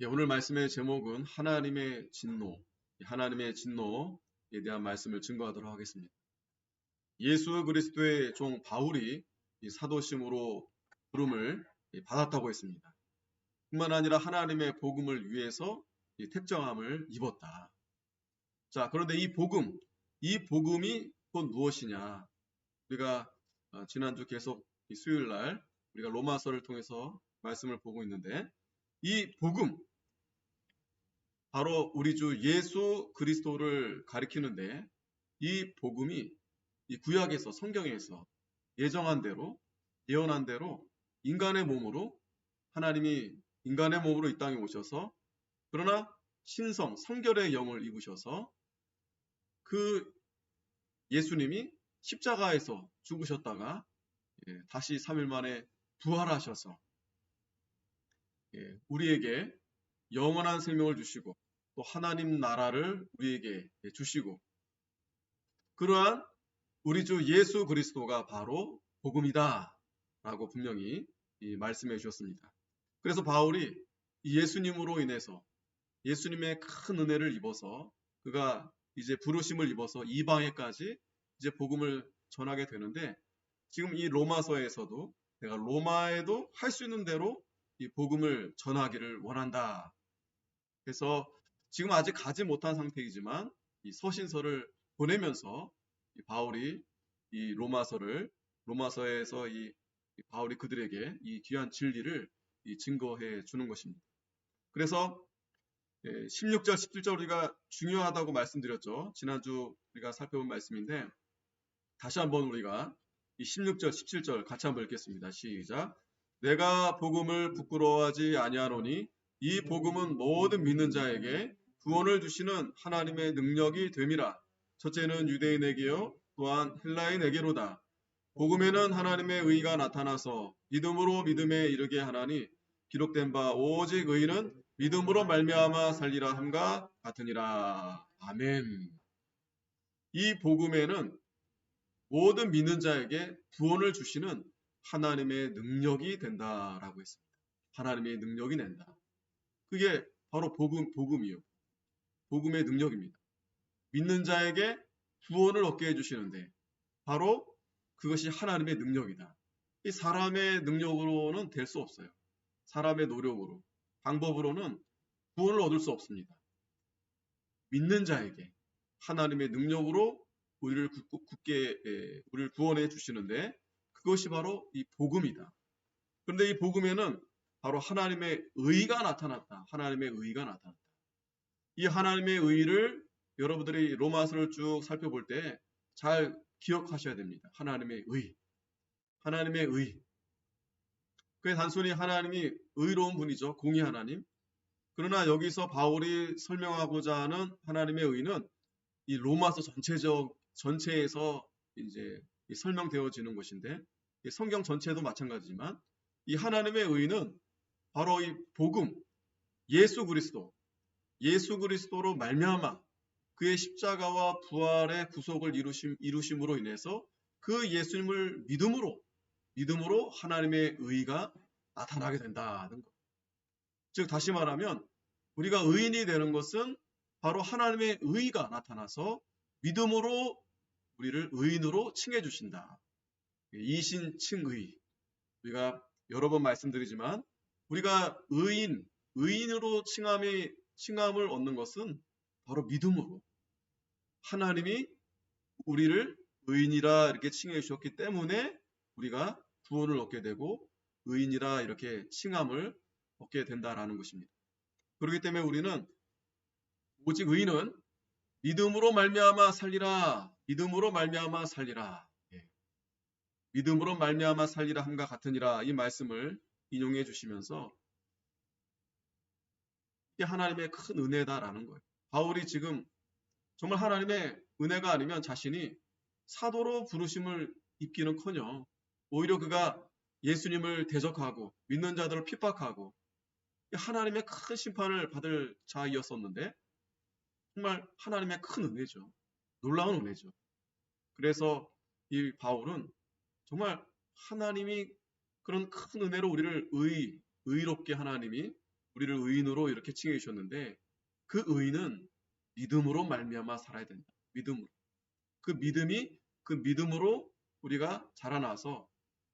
예, 오늘 말씀의 제목은 하나님의 진노, 하나님의 진노에 대한 말씀을 증거하도록 하겠습니다. 예수 그리스도의 종 바울이 이 사도심으로 부름을 받았다고 했습니다. 뿐만 아니라 하나님의 복음을 위해서 이 택정함을 입었다. 자, 그런데 이 복음이 곧 무엇이냐? 우리가 지난주 계속 이 수요일 날 우리가 로마서를 통해서 말씀을 보고 있는데 이 복음, 바로 우리 주 예수 그리스도를 가리키는데 이 복음이 이 구약에서 성경에서 예정한 대로 예언한 대로 인간의 몸으로 하나님이 인간의 몸으로 이 땅에 오셔서 그러나 성결의 영을 입으셔서 그 예수님이 십자가에서 죽으셨다가 다시 3일 만에 부활하셔서 우리에게 영원한 생명을 주시고 또 하나님 나라를 우리에게 주시고 그러한 우리 주 예수 그리스도가 바로 복음이다 라고 분명히 말씀해 주셨습니다. 그래서 바울이 예수님으로 인해서 예수님의 큰 은혜를 입어서 그가 이제 부르심을 입어서 이방에까지 이제 복음을 전하게 되는데 지금 이 로마서에서도 내가 로마에도 할 수 있는 대로 이 복음을 전하기를 원한다. 그래서 지금 아직 가지 못한 상태이지만 이 서신서를 보내면서 이 바울이 이 로마서에서 이 바울이 그들에게 이 귀한 진리를 증거해 주는 것입니다. 그래서 16절, 17절 우리가 중요하다고 말씀드렸죠. 지난주 우리가 살펴본 말씀인데 다시 한번 우리가 이 16절, 17절 같이 한번 읽겠습니다. 시작. 내가 복음을 부끄러워하지 아니하노니 이 복음은 모든 믿는 자에게 구원을 주시는 하나님의 능력이 됨이라. 첫째는 유대인에게요 또한 헬라인에게로다. 복음에는 하나님의 의가 나타나서 믿음으로 믿음에 이르게 하나니 기록된 바 오직 의인은 믿음으로 말미암아 살리라 함과 같으니라. 아멘. 이 복음에는 모든 믿는 자에게 구원을 주시는 하나님의 능력이 된다라고 했습니다. 하나님의 능력이 낸다. 그게 바로 복음이요. 복음의 능력입니다. 믿는 자에게 구원을 얻게 해주시는데 바로 그것이 하나님의 능력이다. 이 사람의 능력으로는 될 수 없어요. 사람의 노력으로, 방법으로는 구원을 얻을 수 없습니다. 믿는 자에게 하나님의 능력으로 우리를 우리를 구원해 주시는데 그것이 바로 이 복음이다. 그런데 이 복음에는 바로 하나님의 의가 나타났다. 하나님의 의가 나타났다. 이 하나님의 의를 여러분들이 로마서를 쭉 살펴볼 때 잘 기억하셔야 됩니다. 하나님의 의. 하나님의 의. 그게 단순히 하나님이 의로운 분이죠. 공의 하나님. 그러나 여기서 바울이 설명하고자 하는 하나님의 의는 이 로마서 전체에서 이제 설명되어지는 것인데 성경 전체도 마찬가지지만 이 하나님의 의는 바로 이 복음, 예수 그리스도로 말미암아 그의 십자가와 부활의 구속을 이루심으로 인해서 그 예수님을 믿음으로 하나님의 의가 나타나게 된다는 것. 즉 다시 말하면 우리가 의인이 되는 것은 바로 하나님의 의가 나타나서 믿음으로 우리를 의인으로 칭해 주신다. 이신칭의. 우리가 여러 번 말씀드리지만 우리가 의인으로 칭함을 얻는 것은 바로 믿음으로 하나님이 우리를 의인이라 이렇게 칭해 주셨기 때문에 우리가 구원을 얻게 되고 의인이라 이렇게 칭함을 얻게 된다라는 것입니다. 그렇기 때문에 우리는 오직 의인은 믿음으로 말미암아 살리라. 믿음으로 말미암아 살리라. 믿음으로 말미암아 살리라 함과 같으니라. 이 말씀을 인용해 주시면서 이게 하나님의 큰 은혜다라는 거예요. 바울이 지금 정말 하나님의 은혜가 아니면 자신이 사도로 부르심을 입기는커녕 오히려 그가 예수님을 대적하고 믿는 자들을 핍박하고 하나님의 큰 심판을 받을 자이었었는데 정말 하나님의 큰 은혜죠. 놀라운 은혜죠. 그래서 이 바울은 정말 하나님이 그런 큰 은혜로 우리를 의롭게 하나님이 우리를 의인으로 이렇게 칭해 주셨는데 그 의인은 믿음으로 말미암아 살아야 된다. 믿음으로. 그 믿음으로 우리가 자라나서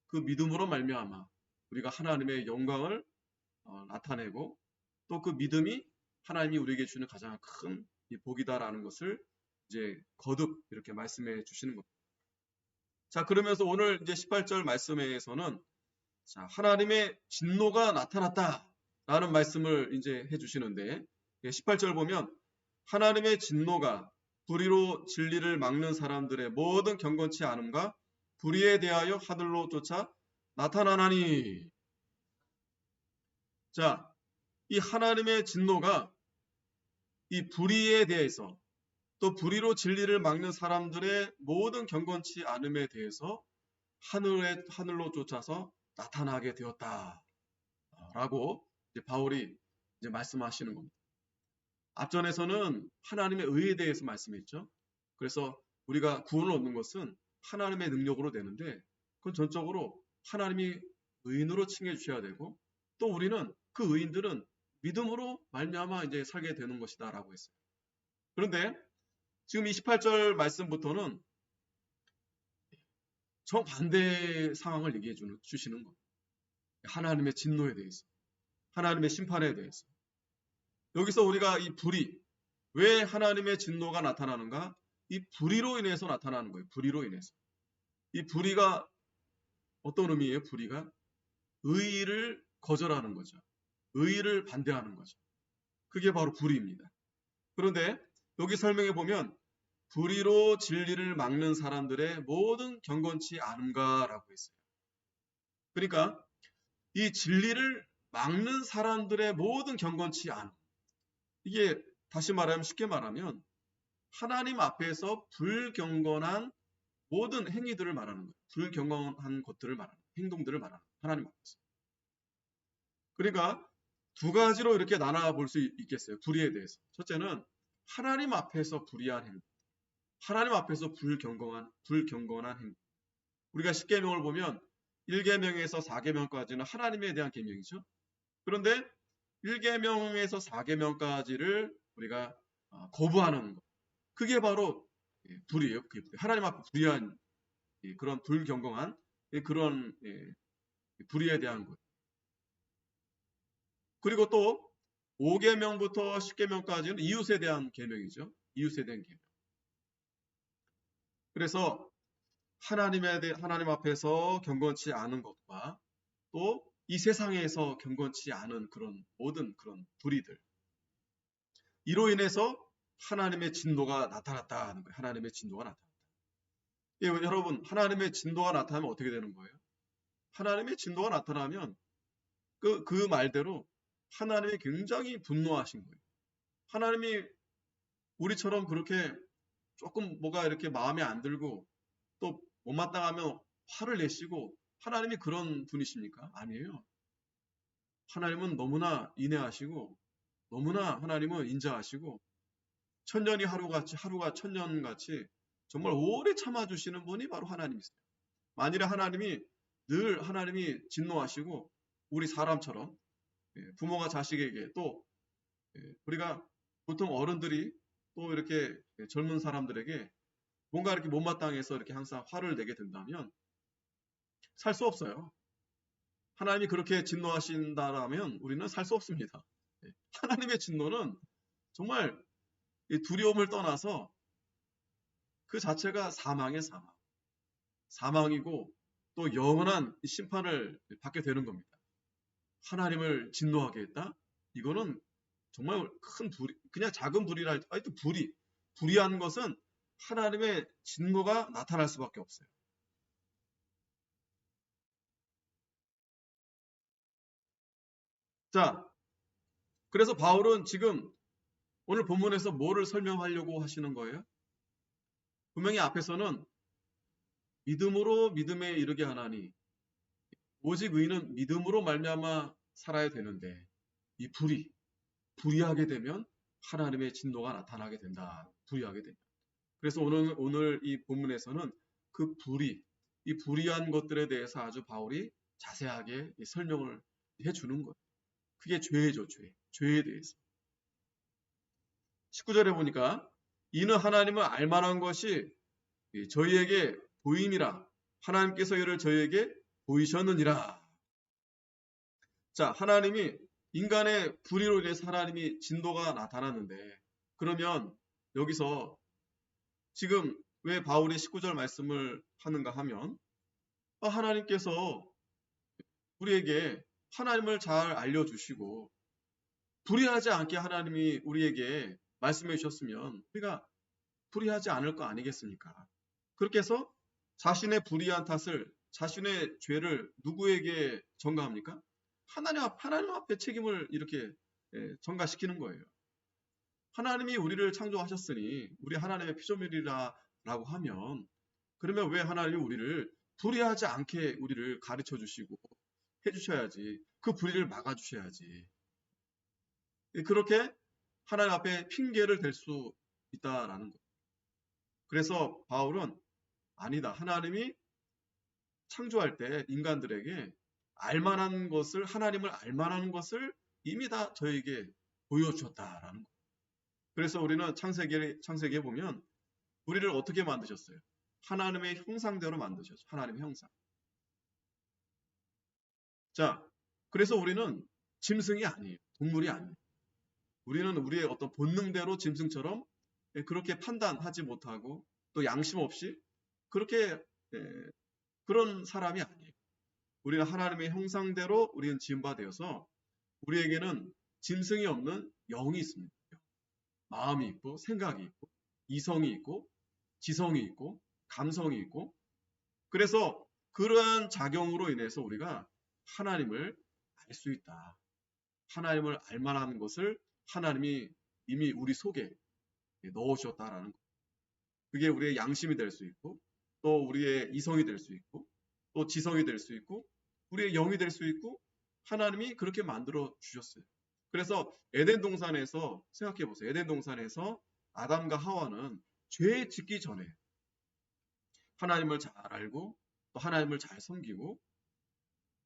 그 믿음으로 말미암아 우리가 하나님의 영광을 나타내고 또 그 믿음이 하나님이 우리에게 주는 가장 큰 복이다라는 것을 이제 거듭 이렇게 말씀해 주시는 겁니다. 자, 그러면서 오늘 이제 18절 말씀에서는 자, 하나님의 진노가 나타났다라는 말씀을 이제 해 주시는데 18절 보면 하나님의 진노가 불의로 진리를 막는 사람들의 모든 경건치 않음과 불의에 대하여 하늘로 쫓아 나타나나니. 자, 이 하나님의 진노가 이 불의에 대해서 또 불의로 진리를 막는 사람들의 모든 경건치 않음에 대해서 하늘로 쫓아서 나타나게 되었다라고 바울이 이제 말씀하시는 겁니다. 앞전에서는 하나님의 의에 대해서 말씀했죠. 그래서 우리가 구원을 얻는 것은 하나님의 능력으로 되는데 그건 전적으로 하나님이 의인으로 칭해 주셔야 되고 또 우리는 그 의인들은 믿음으로 말미암아 이제 살게 되는 것이다라고 했어요. 그런데 지금 28절 말씀부터는 정반대의 상황을 얘기해 주시는 겁니다. 하나님의 진노에 대해서, 하나님의 심판에 대해서. 여기서 우리가 이 불의, 왜 하나님의 진노가 나타나는가? 이 불의로 인해서 나타나는 거예요. 불의로 인해서. 이 불의가 어떤 의미예요? 불의가 의의를 거절하는 거죠. 의의를 반대하는 거죠. 그게 바로 불의입니다. 그런데 여기 설명해 보면 불의로 진리를 막는 사람들의 모든 경건치 않음가라고 했어요. 그러니까 이 진리를 막는 사람들의 모든 경건치 않음. 이게 다시 말하면 쉽게 말하면 하나님 앞에서 불경건한 모든 행위들을 말하는 거예요. 불경건한 것들을 말하는 거예요. 행동들을 말하는 거예요. 하나님 앞에서. 그러니까 두 가지로 이렇게 나눠볼 수 있겠어요. 불의에 대해서. 첫째는 하나님 앞에서 불의한 행동. 하나님 앞에서 불경건한 행동. 우리가 십계명을 보면 1계명에서 4계명까지는 하나님에 대한 계명이죠. 그런데 1계명에서 4계명까지를 우리가 거부하는 것. 그게 바로 불이에요. 그게 불이. 하나님 앞에 불의한 그런 불경건한 그런 불의에 대한 것. 그리고 또 5계명부터 10계명까지는 이웃에 대한 계명이죠. 이웃에 대한 계명. 그래서 하나님 앞에서 경건치 않은 것과 또 이 세상에서 경건치 않은 그런 모든 그런 불의들. 이로 인해서 하나님의 진노가 나타났다는 거예요. 하나님의 진노가 나타났다. 예, 여러분, 하나님의 진노가 나타나면 어떻게 되는 거예요? 하나님의 진노가 나타나면 그 말대로 하나님이 굉장히 분노하신 거예요. 하나님이 우리처럼 그렇게 조금 뭐가 이렇게 마음에 안 들고 또 못마땅하면 화를 내시고 하나님이 그런 분이십니까? 아니에요. 하나님은 너무나 인애하시고 너무나 하나님은 인자하시고 천년이 하루같이 하루가 천년같이 정말 오래 참아주시는 분이 바로 하나님이세요. 만일에 하나님이 진노하시고 우리 사람처럼 부모가 자식에게 또 우리가 보통 어른들이 또 이렇게 젊은 사람들에게 뭔가 이렇게 못마땅해서 이렇게 항상 화를 내게 된다면 살 수 없어요. 하나님이 그렇게 진노하신다라면 우리는 살 수 없습니다. 하나님의 진노는 정말 두려움을 떠나서 그 자체가 사망의 사망. 사망이고 또 영원한 심판을 받게 되는 겁니다. 하나님을 진노하게 했다? 이거는 정말 큰 불의, 그냥 작은 불의라 할때 불의한 것은 하나님의 진노가 나타날 수밖에 없어요. 자, 그래서 바울은 지금 오늘 본문에서 뭐를 설명하려고 하시는 거예요? 분명히 앞에서는 믿음으로 믿음에 이르게 하나니 오직 의인은 믿음으로 말미암아 살아야 되는데 이 불의하게 되면 하나님의 진노가 나타나게 된다. 불의하게 되면. 그래서 오늘 이 본문에서는 그 이 불의한 것들에 대해서 아주 바울이 자세하게 설명을 해주는 거예요. 그게 죄죠, 죄. 죄에 대해서. 19절에 보니까 이는 하나님을 알만한 것이 저희에게 보임이라 하나님께서 이를 저희에게 보이셨느니라. 자, 하나님이 인간의 불의로 인해서 하나님이 진노가 나타났는데 그러면 여기서 지금 왜 바울이 19절 말씀을 하는가 하면 하나님께서 우리에게 하나님을 잘 알려주시고 불의하지 않게 하나님이 우리에게 말씀해 주셨으면 우리가 불의하지 않을 거 아니겠습니까? 그렇게 해서 자신의 불의한 탓을 자신의 죄를 누구에게 전가합니까? 하나님 앞에 책임을 이렇게 전가시키는 거예요. 하나님이 우리를 창조하셨으니 우리 하나님의 피조물이라고 하면 그러면 왜 하나님이 우리를 불의하지 않게 우리를 가르쳐 주시고 해주셔야지 그 불의를 막아주셔야지 그렇게 하나님 앞에 핑계를 댈 수 있다라는 거예요. 그래서 바울은 아니다. 하나님이 창조할 때 인간들에게 알만한 것을 하나님을 알만한 것을 이미 다 저에게 보여주셨다라는 거예요. 그래서 우리는 창세기에 보면 우리를 어떻게 만드셨어요? 하나님의 형상대로 만드셨죠. 하나님의 형상. 자, 그래서 우리는 짐승이 아니에요. 동물이 아니에요. 우리는 우리의 어떤 본능대로 짐승처럼 그렇게 판단하지 못하고 또 양심 없이 그렇게 그런 사람이 아니에요. 우리는 하나님의 형상대로 우리는 지음받아서 우리에게는 짐승이 없는 영이 있습니다. 마음이 있고 생각이 있고 이성이 있고 지성이 있고 감성이 있고 그래서 그러한 작용으로 인해서 우리가 하나님을 알 수 있다. 하나님을 알만한 것을 하나님이 이미 우리 속에 넣어주셨다라는 것. 그게 우리의 양심이 될 수 있고 또 우리의 이성이 될 수 있고 또 지성이 될 수 있고 우리의 영이 될 수 있고 하나님이 그렇게 만들어 주셨어요. 그래서 에덴 동산에서 생각해 보세요. 에덴 동산에서 아담과 하와는 죄 짓기 전에 하나님을 잘 알고 또 하나님을 잘 섬기고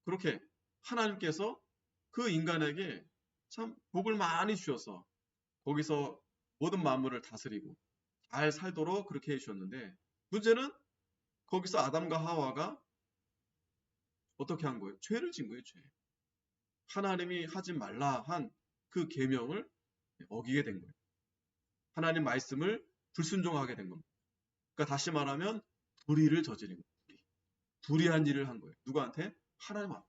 그렇게 하나님께서 그 인간에게 참 복을 많이 주셔서 거기서 모든 만물을 다스리고 잘 살도록 그렇게 해주셨는데 문제는 거기서 아담과 하와가 어떻게 한 거예요? 죄를 진 거예요. 죄. 하나님이 하지 말라 한 그 계명을 어기게 된 거예요. 하나님 말씀을 불순종하게 된 겁니다. 그러니까 다시 말하면 불의를 저지른 거예요. 불의한 일을 한 거예요. 누구한테? 하나님 앞에.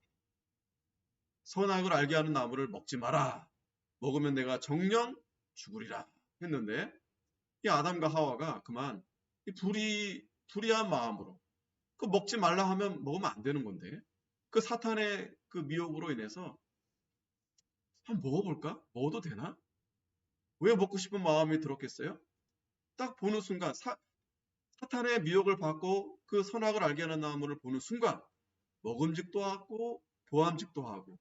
선악을 알게 하는 나무를 먹지 마라. 먹으면 내가 정령 죽으리라 했는데 이 아담과 하와가 그만 이 불의한 마음으로 그 먹지 말라 하면 먹으면 안 되는 건데 그 사탄의 그 미혹으로 인해서 한번 먹어볼까? 먹어도 되나? 왜 먹고 싶은 마음이 들었겠어요? 딱 보는 순간 사탄의 미혹을 받고 그 선악을 알게 하는 나무를 보는 순간 먹음직도 하고 보암직도 하고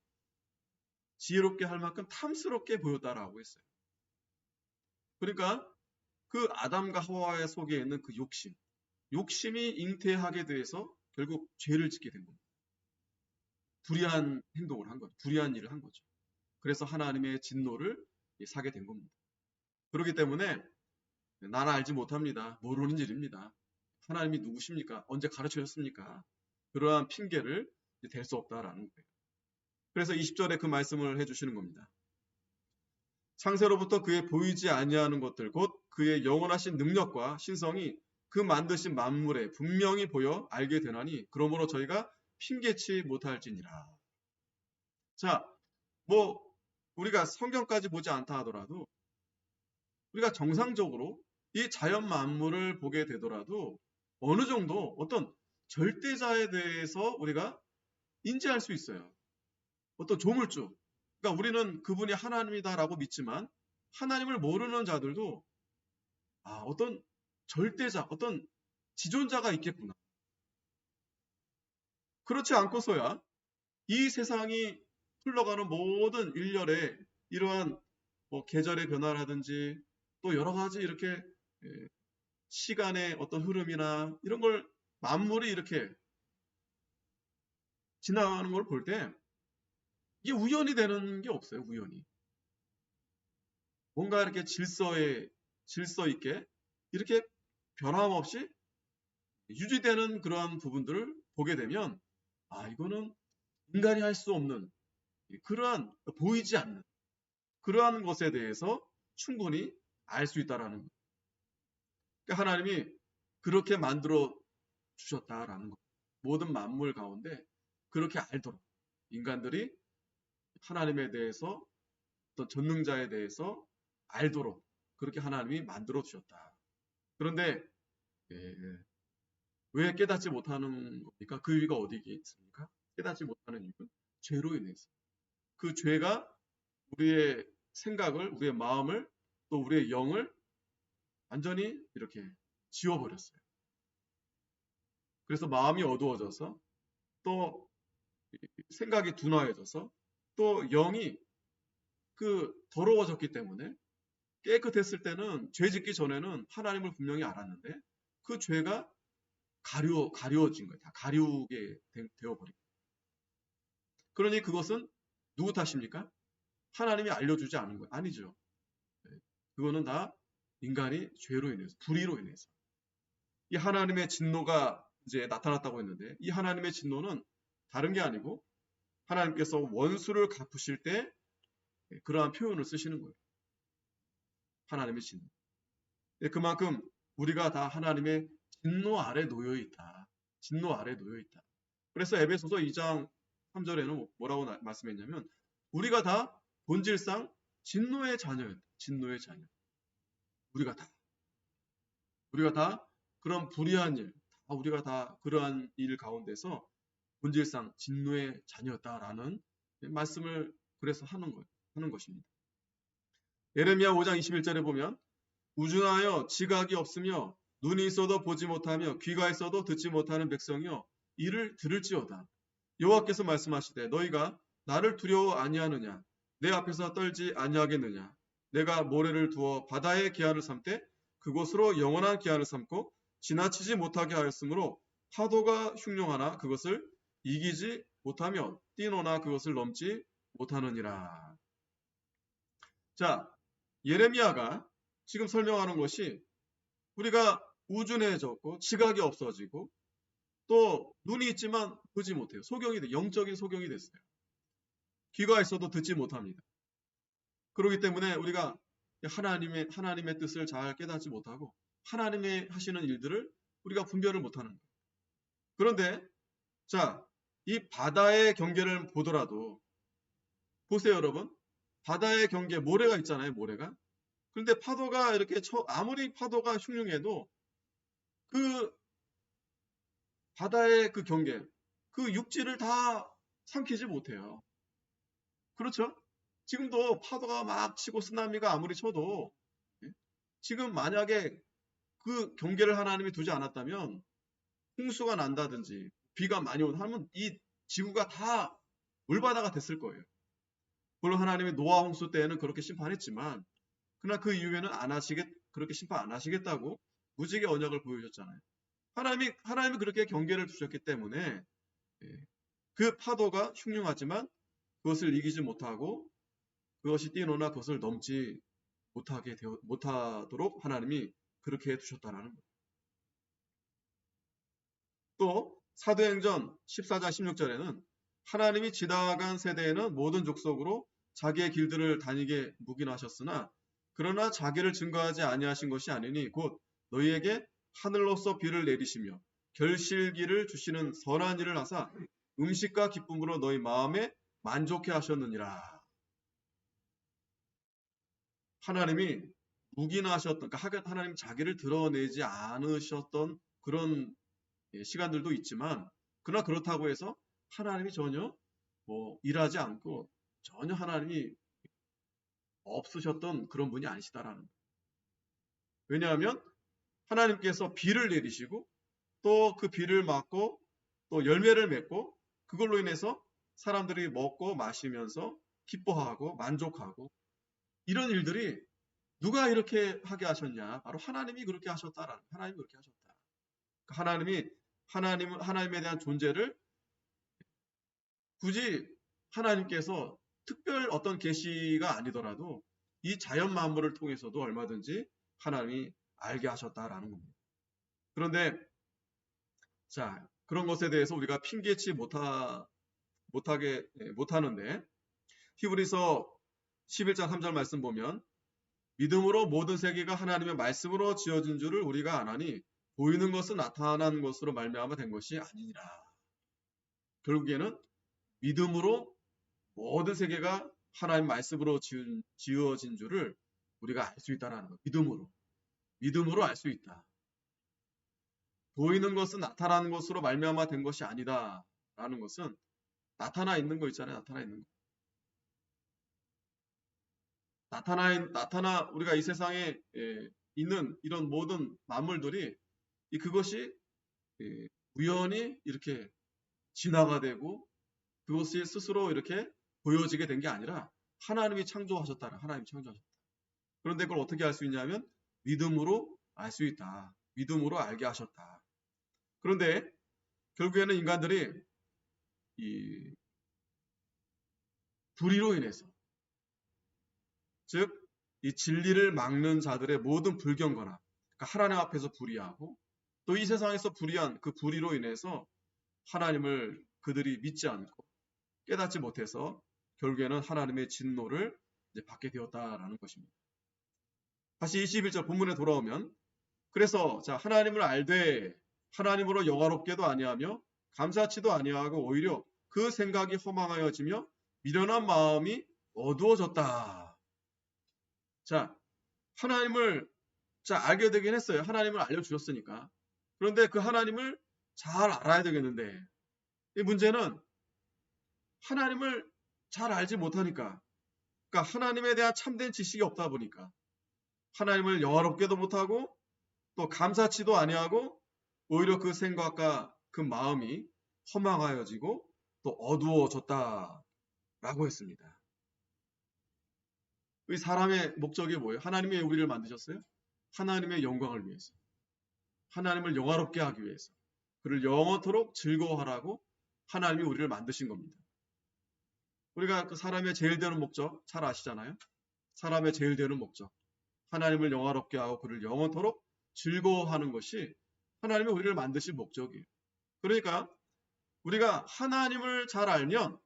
지혜롭게 할 만큼 탐스럽게 보였다라고 했어요. 그러니까 그 아담과 하와의 속에 있는 그 욕심이 잉태하게 돼서 결국 죄를 짓게 된 겁니다. 불의한 행동을 한 거죠. 불의한 일을 한 거죠. 그래서 하나님의 진노를 사게 된 겁니다. 그렇기 때문에 나는 알지 못합니다. 모르는 일입니다. 하나님이 누구십니까? 언제 가르쳐줬습니까? 그러한 핑계를 댈 수 없다라는 거예요. 그래서 20절에 그 말씀을 해주시는 겁니다. 창세로부터 그의 보이지 아니하는 것들 곧 그의 영원하신 능력과 신성이 그 만드신 만물에 분명히 보여 알게 되나니 그러므로 저희가 핑계치 못할지니라. 자, 우리가 성경까지 보지 않다 하더라도 우리가 정상적으로 이 자연 만물을 보게 되더라도 어느 정도 어떤 절대자에 대해서 우리가 인지할 수 있어요. 어떤 조물주. 그러니까 우리는 그분이 하나님이다라고 믿지만 하나님을 모르는 자들도 어떤 절대자, 어떤 지존자가 있겠구나. 그렇지 않고서야 이 세상이 흘러가는 모든 일렬에 이러한 계절의 변화라든지 또 여러 가지 이렇게 시간의 어떤 흐름이나 이런 걸 만물이 이렇게 지나가는 걸 볼 때 이게 우연히 되는 게 없어요. 우연히. 뭔가 이렇게 질서 있게 이렇게 변함없이 유지되는 그러한 부분들을 보게 되면 이거는 인간이 할 수 없는 그러한 보이지 않는 그러한 것에 대해서 충분히 알 수 있다라는 것. 그러니까 하나님이 그렇게 만들어 주셨다라는 것. 모든 만물 가운데 그렇게 알도록 인간들이 하나님에 대해서 어떤 전능자에 대해서 알도록 그렇게 하나님이 만들어 주셨다. 그런데 왜 깨닫지 못하는 겁니까? 그 이유가 어디에 있습니까? 깨닫지 못하는 이유는 죄로 인해서. 그 죄가 우리의 생각을, 우리의 마음을, 또 우리의 영을 완전히 이렇게 지워버렸어요. 그래서 마음이 어두워져서 또 생각이 둔화해져서 또 영이 더러워졌기 때문에 깨끗했을 때는 죄 짓기 전에는 하나님을 분명히 알았는데 그 죄가 가려워진 거예요. 다 가리우게 되어버린 거예요. 그러니 그것은 누구 탓입니까? 하나님이 알려주지 않은 거예요. 아니죠. 그거는 다 인간이 죄로 인해서, 불의로 인해서. 이 하나님의 진노가 이제 나타났다고 했는데 이 하나님의 진노는 다른 게 아니고 하나님께서 원수를 갚으실 때 그러한 표현을 쓰시는 거예요. 하나님의 진노. 그만큼 우리가 다 하나님의 진노 아래 놓여 있다. 진노 아래 놓여 있다. 그래서 에베소서 2장 3절에는 뭐라고 말씀했냐면 우리가 다 본질상 진노의 자녀였다. 진노의 자녀. 우리가 다 그런 불의한 일, 우리가 다 그러한 일 가운데서 본질상 진노의 자녀였다라는 말씀을 그래서 하는 것입니다. 예레미야 5장 21절에 보면 우준하여 지각이 없으며 눈이 있어도 보지 못하며 귀가 있어도 듣지 못하는 백성이여 이를 들을지어다. 여호와께서 말씀하시되 너희가 나를 두려워 아니하느냐 내 앞에서 떨지 아니하겠느냐 내가 모래를 두어 바다의 기한을 삼되 그곳으로 영원한 기한을 삼고 지나치지 못하게 하였으므로 파도가 흉룡하나 그것을 이기지 못하며 뛰노나 그것을 넘지 못하느니라. 자, 예레미야가 지금 설명하는 것이 우리가 우준해졌고 지각이 없어지고 또 눈이 있지만 보지 못해요. 영적인 소경이 됐어요. 귀가 있어도 듣지 못합니다. 그렇기 때문에 우리가 하나님의 뜻을 잘 깨닫지 못하고 하나님의 하시는 일들을 우리가 분별을 못하는 거예요. 그런데 자, 이 바다의 경계를 보더라도 보세요, 여러분. 바다의 경계 모래가 있잖아요, 모래가. 그런데 파도가 이렇게 아무리 파도가 흉흉해도 그 바다의 그 경계, 그 육지를 다 삼키지 못해요. 그렇죠? 지금도 파도가 막 치고 쓰나미가 아무리 쳐도 지금 만약에 그 경계를 하나님이 두지 않았다면 홍수가 난다든지 비가 많이 오면 하면 이 지구가 다 물바다가 됐을 거예요. 물론 하나님이 노아 홍수 때에는 그렇게 심판했지만 그러나 그 이후에는 그렇게 심판 안 하시겠다고 무지개 언약을 보여주셨잖아요. 하나님이 그렇게 경계를 두셨기 때문에 그 파도가 흉흉하지만 그것을 이기지 못하고 그것이 뛰노나 그것을 넘지 못하도록 하나님이 그렇게 해두셨다는 거예요. 또 사도행전 14장 16절에는 하나님이 지나간 세대에는 모든 족속으로 자기의 길들을 다니게 묵인하셨으나 그러나 자기를 증거하지 아니하신 것이 아니니 곧 너희에게 하늘로서 비를 내리시며 결실기를 주시는 선한 일을 하사 음식과 기쁨으로 너희 마음에 만족해 하셨느니라. 하나님이 묵인하셨던, 그러니까 하나님 자기를 드러내지 않으셨던 그런 시간들도 있지만 그러나 그렇다고 해서 하나님이 전혀 일하지 않고 전혀 하나님이 없으셨던 그런 분이 아니시다라는 거예요. 왜냐하면 하나님께서 비를 내리시고 또 그 비를 맞고 또 열매를 맺고 그걸로 인해서 사람들이 먹고 마시면서 기뻐하고 만족하고 이런 일들이 누가 이렇게 하게 하셨냐? 바로 하나님이 그렇게 하셨다라는 하나님이 그렇게 하셨다. 하나님에 대한 존재를 굳이 하나님께서 특별 어떤 계시가 아니더라도 이 자연 만물을 통해서도 얼마든지 하나님이 알게 하셨다라는 겁니다. 그런데 자, 그런 것에 대해서 우리가 핑계치 못하는데 히브리서 11장 3절 말씀 보면 믿음으로 모든 세계가 하나님의 말씀으로 지어진 줄을 우리가 아나니 보이는 것은 나타난 것으로 말미암아 된 것이 아니니라. 결국에는 믿음으로 모든 세계가 하나님 말씀으로 지어진 줄을 우리가 알 수 있다는 것. 믿음으로 알 수 있다. 보이는 것은 나타나는 것으로 말미암아 된 것이 아니다라는 것은 나타나 있는 거 있잖아요. 나타나 있는 거. 우리가 이 세상에 있는 이런 모든 만물들이 그것이 우연히 이렇게 진화가 되고 그것이 스스로 이렇게 보여지게 된 게 아니라 하나님이 창조하셨다. 하나님이 창조하셨다. 그런데 그걸 어떻게 알 수 있냐면 믿음으로 알 수 있다. 믿음으로 알게 하셨다. 그런데 결국에는 인간들이 이 불의로 인해서 즉 이 진리를 막는 자들의 모든 불경거나 그러니까 하나님 앞에서 불의하고 또 이 세상에서 불의한 그 불의로 인해서 하나님을 그들이 믿지 않고 깨닫지 못해서 결국에는 하나님의 진노를 이제 받게 되었다라는 것입니다. 다시 21절 본문에 돌아오면 그래서 자 하나님을 알되 하나님으로 영화롭게도 아니하며 감사치도 아니하고 오히려 그 생각이 허망하여지며 미련한 마음이 어두워졌다. 자 하나님을 알게 되긴 했어요. 하나님을 알려주셨으니까. 그런데 그 하나님을 잘 알아야 되겠는데 이 문제는 하나님을 잘 알지 못하니까 그러니까 하나님에 대한 참된 지식이 없다 보니까 하나님을 영화롭게도 못하고 또 감사치도 아니하고 오히려 그 생각과 그 마음이 허망하여지고 또 어두워졌다라고 했습니다. 이 사람의 목적이 뭐예요? 하나님이 왜 우리를 만드셨어요? 하나님의 영광을 위해서. 하나님을 영화롭게 하기 위해서. 그를 영원토록 즐거워하라고 하나님이 우리를 만드신 겁니다. 우리가 그 사람의 제일 되는 목적 잘 아시잖아요. 사람의 제일 되는 목적. 하나님을 영화롭게 하고 그를 영원토록 즐거워하는 것이 하나님이 우리를 만드신 목적이에요. 그러니까 우리가 하나님을 잘 알면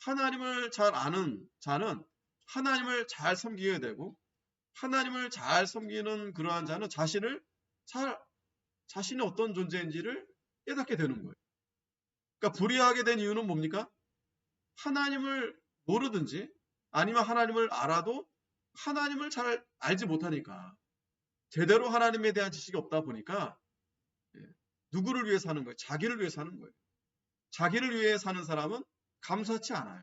하나님을 잘 아는 자는 하나님을 잘 섬기게 되고 하나님을 잘 섬기는 그러한 자는 자신이 어떤 존재인지를 깨닫게 되는 거예요. 그러니까 불의하게 된 이유는 뭡니까? 하나님을 모르든지 아니면 하나님을 알아도 하나님을 잘 알지 못하니까 제대로 하나님에 대한 지식이 없다 보니까 누구를 위해 사는 거예요? 자기를 위해 사는 거예요. 자기를 위해 사는 사람은 감사치 않아요.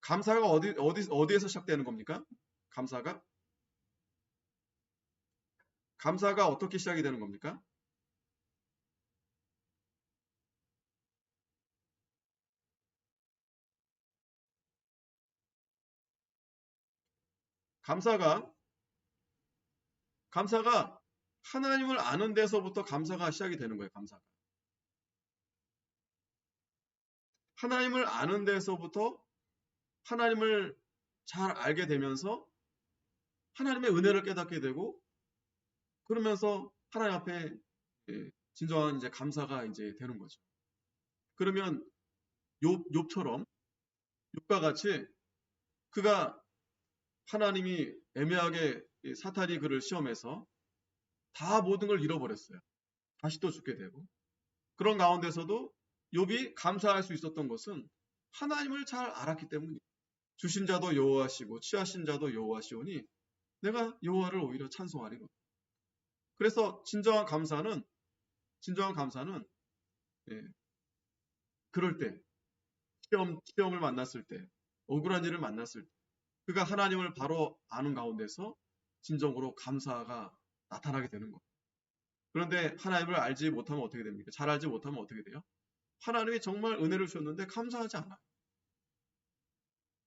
감사가 어디에서 시작되는 겁니까? 감사가 어떻게 시작이 되는 겁니까? 감사가 하나님을 아는 데서부터 감사가 시작이 되는 거예요. 감사가. 하나님을 아는 데서부터 하나님을 잘 알게 되면서 하나님의 은혜를 깨닫게 되고 그러면서 하나님 앞에 진정한 이제 감사가 이제 되는 거죠. 그러면 욥처럼 욥과 같이 그가 하나님이 애매하게 사탄이 그를 시험해서 다 모든 걸 잃어버렸어요. 다시 또 죽게 되고 그런 가운데서도 욥이 감사할 수 있었던 것은 하나님을 잘 알았기 때문이에요. 주신 자도 여호와시고 취하신 자도 여호와시오니 내가 여호와를 오히려 찬송하리로다. 그래서 진정한 감사는 그럴 때 시험을 만났을 때 억울한 일을 만났을 때 그가 하나님을 바로 아는 가운데서 진정으로 감사가 나타나게 되는 거예요. 그런데 하나님을 알지 못하면 어떻게 됩니까? 잘 알지 못하면 어떻게 돼요? 하나님이 정말 은혜를 주셨는데 감사하지 않아요.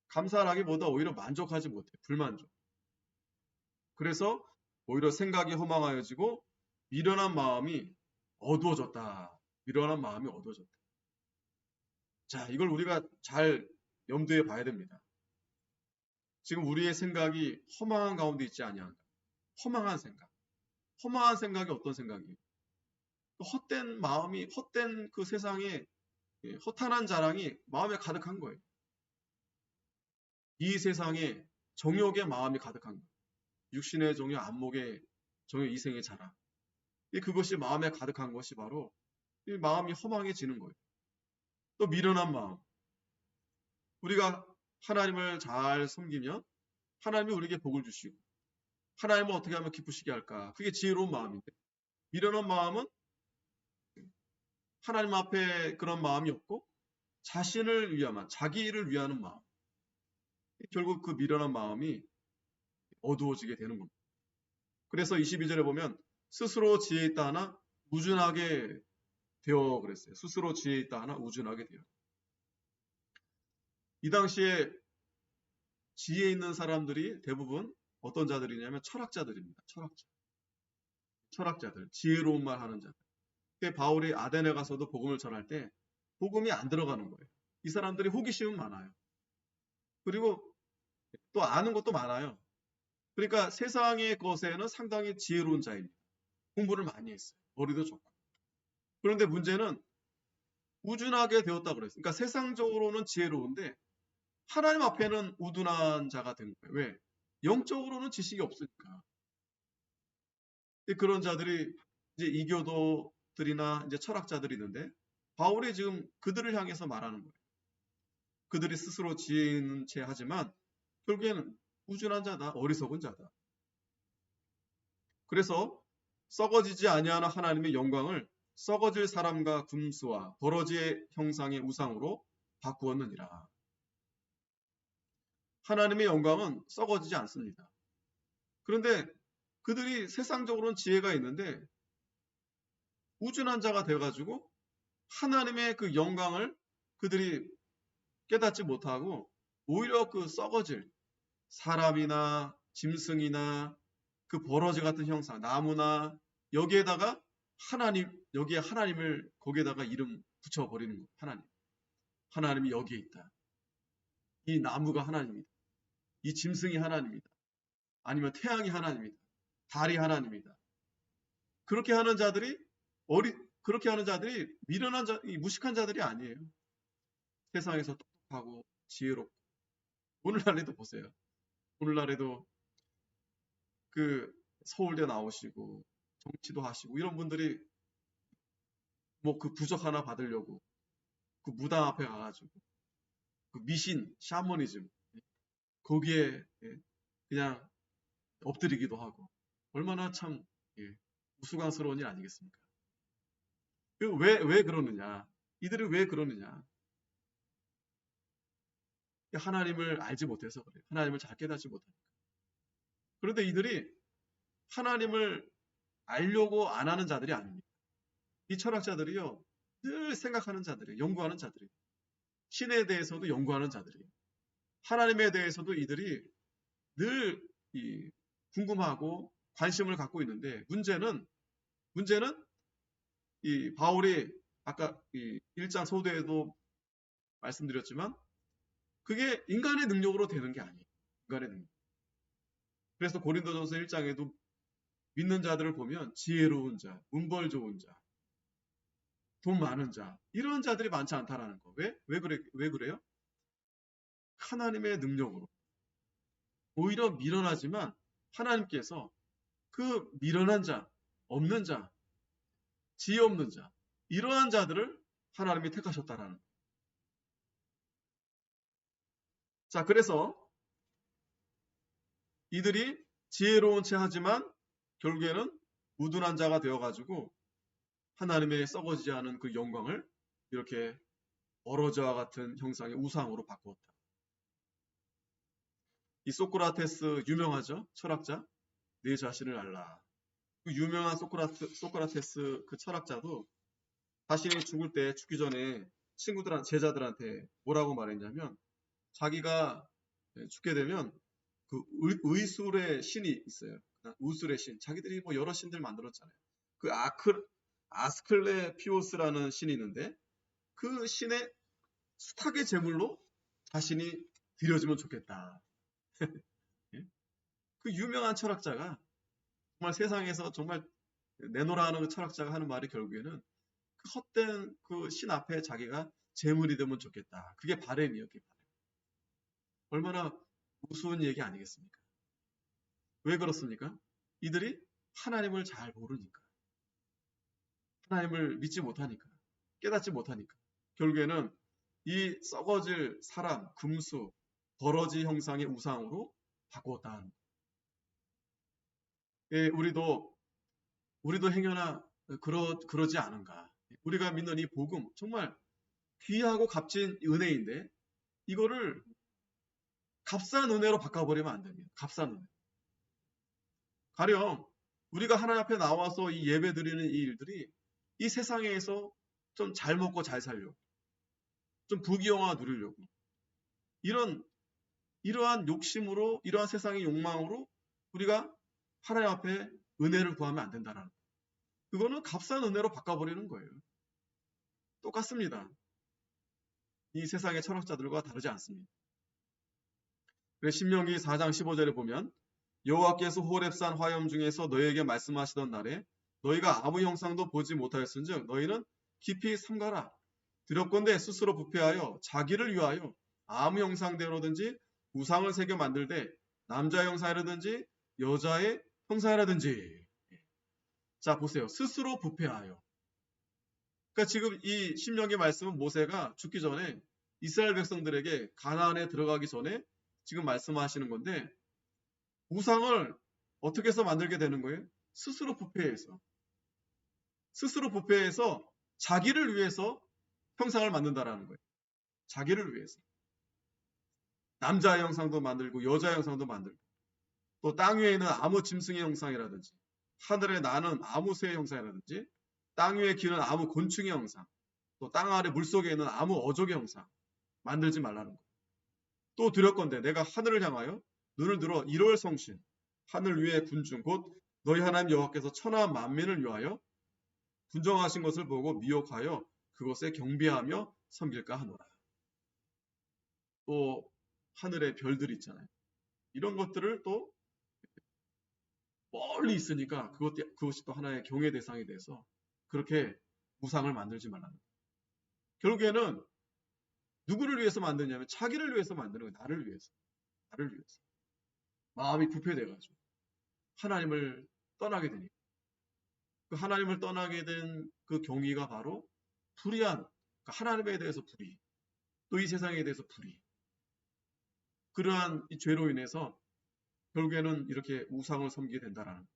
감사하기보다 오히려 만족하지 못해요. 불만족. 그래서 오히려 생각이 허망하여지고 미련한 마음이 어두워졌다. 미련한 마음이 어두워졌다. 자, 이걸 우리가 잘 염두에 봐야 됩니다. 지금 우리의 생각이 허망한 가운데 있지 아니한가? 허망한 생각. 허망한 생각이 어떤 생각이에요? 헛된 마음이, 헛된 그 세상에 허탄한 자랑이 마음에 가득한 거예요. 이 세상에 정욕의 마음이 가득한 거예요. 육신의 정욕, 안목의 정욕, 이생의 자랑. 그것이 마음에 가득한 것이 바로 이 마음이 허망해지는 거예요. 또 미련한 마음. 우리가 하나님을 잘 섬기면 하나님이 우리에게 복을 주시고 하나님을 어떻게 하면 기쁘시게 할까? 그게 지혜로운 마음인데 미련한 마음은 하나님 앞에 그런 마음이 없고 자신을 위하만, 자기 일을 위하는 마음. 결국 그 미련한 마음이 어두워지게 되는 겁니다. 그래서 22절에 보면 스스로 지혜 있다 하나 우준하게 되어 그랬어요. 스스로 지혜 있다 하나 우준하게 되어. 이 당시에 지혜 있는 사람들이 대부분 어떤 자들이냐면 철학자들입니다. 철학자들, 지혜로운 말 하는 자들. 바울이 아덴에 가서도 복음을 전할 때 복음이 안 들어가는 거예요. 이 사람들이 호기심은 많아요. 그리고 또 아는 것도 많아요. 그러니까 세상의 것에는 상당히 지혜로운 자입니다. 공부를 많이 했어요. 머리도 좋고. 그런데 문제는 우준하게 되었다고 그랬어요. 그러니까 세상적으로는 지혜로운데 하나님 앞에는 우둔한 자가 된 거예요. 왜? 영적으로는 지식이 없으니까. 그런 자들이 이제 이교도들이나 이제 철학자들이 있는데 바울이 지금 그들을 향해서 말하는 거예요. 그들이 스스로 지혜 있는 채 하지만 결국에는 우준한 자다, 어리석은 자다. 그래서 썩어지지 아니하는 하나님의 영광을 썩어질 사람과 금수와 버러지의 형상의 우상으로 바꾸었느니라. 하나님의 영광은 썩어지지 않습니다. 그런데 그들이 세상적으로는 지혜가 있는데 우준한 자가 돼가지고 하나님의 그 영광을 그들이 깨닫지 못하고 오히려 그 썩어질 사람이나 짐승이나 그 버러지 같은 형상, 나무나 여기에다가 여기에 하나님을 거기에다가 이름 붙여버리는 거예요. 하나님이 여기에 있다. 이 나무가 하나님이다. 이 짐승이 하나님이다. 아니면 태양이 하나님이다. 달이 하나님이다. 그렇게 하는 자들이 미련한 무식한 자들이 아니에요. 세상에서 똑똑하고 지혜롭고 오늘날에도 보세요. 오늘날에도 그 서울대 나오시고 정치도 하시고 이런 분들이 뭐 그 부적 하나 받으려고 그 무당 앞에 가가지고 그 미신, 샤머니즘 거기에 그냥 엎드리기도 하고 얼마나 참 우스꽝스러운 일 아니겠습니까? 왜 그러느냐? 이들이 왜 그러느냐? 하나님을 알지 못해서 그래요. 하나님을 잘 깨닫지 못하니까. 그런데 이들이 하나님을 알려고 안 하는 자들이 아닙니다. 이 철학자들이요. 늘 생각하는 자들이에요. 연구하는 자들이에요. 신에 대해서도 연구하는 자들이에요. 하나님에 대해서도 이들이 늘 궁금하고 관심을 갖고 있는데 문제는 이 바울이 아까 이 1장 소도에도 말씀드렸지만 그게 인간의 능력으로 되는 게 아니에요. 인간의 능력. 그래서 고린도전서 1장에도 믿는 자들을 보면 지혜로운 자, 운벌 좋은 자, 돈 많은 자 이런 자들이 많지 않다라는 거. 왜 그래요? 하나님의 능력으로. 오히려 미련하지만 하나님께서 그 미련한 자, 없는 자, 지혜 없는 자 이러한 자들을 하나님이 택하셨다라는 거예요. 자, 그래서 이들이 지혜로운 채 하지만 결국에는 우둔한 자가 되어가지고 하나님의 썩어지지 않은 그 영광을 이렇게 버러지와 같은 형상의 우상으로 바꾸었다. 이 소크라테스 유명하죠? 철학자. 내 자신을 알라. 그 유명한 소크라테스 그 철학자도 자신이 죽기 전에 제자들한테 뭐라고 말했냐면 자기가 죽게 되면 그 의술의 신이 있어요. 우술의 신. 자기들이 뭐 여러 신들 만들었잖아요. 그 아스클레피오스라는 신이 있는데 그 신의 수탁의 제물로 자신이 드려지면 좋겠다. 예? 그 유명한 철학자가 정말 세상에서 정말 내놓으라 하는 그 철학자가 하는 말이 결국에는 그 헛된 그 신 앞에 자기가 재물이 되면 좋겠다. 그게 바램이에요. 그게 바램. 얼마나 우스운 얘기 아니겠습니까? 왜 그렇습니까? 이들이 하나님을 잘 모르니까. 하나님을 믿지 못하니까. 깨닫지 못하니까. 결국에는 이 썩어질 사람, 금수, 버러지 형상의 우상으로 바꾸었다. 예, 우리도 행여나 그러지 않은가. 우리가 믿는 이 복음, 정말 귀하고 값진 은혜인데, 이거를 값싼 은혜로 바꿔버리면 안 됩니다. 값싼 은혜. 가령, 우리가 하나님 앞에 나와서 이 예배 드리는 이 일들이 이 세상에서 좀 잘 먹고 잘 살려고, 좀 부귀영화 누리려고, 이러한 욕심으로, 이러한 세상의 욕망으로 우리가 하나님 앞에 은혜를 구하면 안 된다는 거예요. 그거는 값싼 은혜로 바꿔버리는 거예요. 똑같습니다. 이 세상의 철학자들과 다르지 않습니다. 그래서 신명기 4장 15절에 보면 여호와께서 호렙산 화염 중에서 너희에게 말씀하시던 날에 너희가 아무 형상도 보지 못하였은즉 너희는 깊이 삼가라. 두렵건대 스스로 부패하여 자기를 위하여 아무 형상대로든지 우상을 새겨 만들되 남자의 형상이라든지 여자의 형상이라든지. 자 보세요. 스스로 부패하여. 그러니까 지금 이 신명기 말씀은 모세가 죽기 전에 이스라엘 백성들에게 가나안에 들어가기 전에 지금 말씀하시는 건데 우상을 어떻게 해서 만들게 되는 거예요? 스스로 부패해서. 스스로 부패해서 자기를 위해서 형상을 만든다라는 거예요. 자기를 위해서. 남자의 형상도 만들고 여자의 형상도 만들고 또 땅 위에 있는 아무 짐승의 형상이라든지 하늘에 나는 아무 새의 형상이라든지 땅 위에 기는 아무 곤충의 형상 또 땅 아래 물속에 있는 아무 어족의 형상 만들지 말라는 거예요. 또 두렵건대 내가 하늘을 향하여 눈을 들어 1월 성신 하늘 위의 군중 곧 너희 하나님 여호와께서 천하 만민을 위하여 분정하신 것을 보고 미혹하여 그것에 경배하며 섬길까 하노라. 또 하늘의 별들이 있잖아요. 이런 것들을 또 멀리 있으니까 그것이 또 하나의 경외 대상이 돼서 그렇게 우상을 만들지 말라는 거예요. 결국에는 누구를 위해서 만드냐면 자기를 위해서 만드는 거예요. 나를 위해서. 나를 위해서. 마음이 부패돼가지고 하나님을 떠나게 되니까. 그 하나님을 떠나게 된 그 경위가 바로 불의한, 그러니까 하나님에 대해서 불의, 또 이 세상에 대해서 불의. 그러한 이 죄로 인해서 결국에는 이렇게 우상을 섬기게 된다라는 거예요.